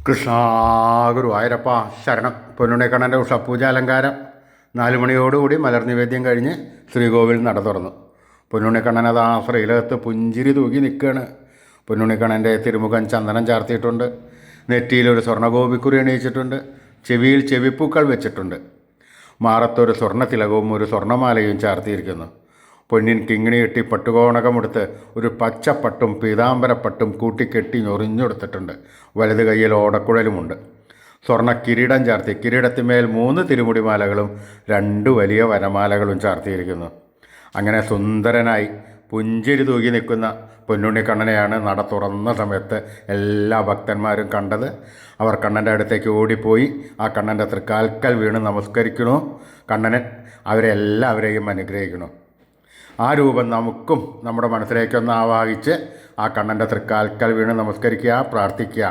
കൃഷ്ണ ഗുരുവായൂരപ്പ ശരണം. പൊന്നുണ്ണിക്കണ്ണൻ്റെ ഉഷപൂജ അലങ്കാരം 4 മണിയോടുകൂടി മലർനിവേദ്യം കഴിഞ്ഞ് ശ്രീകോവിൽ നട തുറന്നു. പൊന്നുണ്ണിക്കണ്ണനത് ആ ശ്രീലകത്ത് പുഞ്ചിരി തൂക്കി നിൽക്കുകയാണ്. പൊന്നുണ്ണിക്കണ്ണൻ്റെ തിരുമുഖം ചന്ദനം ചാർത്തിയിട്ടുണ്ട്. നെറ്റിയിലൊരു സ്വർണ്ണഗോപിക്കുറി എണീച്ചിട്ടുണ്ട്. ചെവിയിൽ ചെവിപ്പൂക്കൾ വെച്ചിട്ടുണ്ട്. മാറത്തൊരു സ്വർണ്ണ തിലകവും ഒരു സ്വർണ്ണമാലയും ചാർത്തിയിരിക്കുന്നു. പൊന്നിൻ കിങ്ങിണി കെട്ടി പട്ടുകോണകമെടുത്ത് ഒരു പച്ചപ്പട്ടും പീതാംബരപ്പട്ടും കൂട്ടിക്കെട്ടി ഞൊറിഞ്ഞെടുത്തിട്ടുണ്ട്. വലത് കൈയിൽ ഓടക്കുഴലുമുണ്ട്. സ്വർണ്ണ കിരീടം ചാർത്തി കിരീടത്തിന്മേൽ 3 തിരുമുടിമാലകളും 2 വലിയ വനമാലകളും ചാർത്തിയിരിക്കുന്നു. അങ്ങനെ സുന്ദരനായി പുഞ്ചിരി തൂകി നിൽക്കുന്ന പൊന്നുണ്ണിക്കണ്ണനെയാണ് നട തുറന്ന സമയത്ത് എല്ലാ ഭക്തന്മാരും കണ്ടത്. അവർ കണ്ണൻ്റെ അടുത്തേക്ക് ഓടിപ്പോയി ആ കണ്ണൻ്റെ തൃക്കാൽക്കൽ വീണ് നമസ്കരിക്കണു. കണ്ണനെ അവരെല്ലാവരെയും അനുഗ്രഹിക്കണം. ആ രൂപം നമുക്കും നമ്മുടെ മനസ്സിലേക്കൊന്ന് ആവാഹിച്ച് ആ കണ്ണൻ്റെ തൃക്കാൽക്കൽ വീണ് നമസ്കരിക്കുക, പ്രാർത്ഥിക്കുക.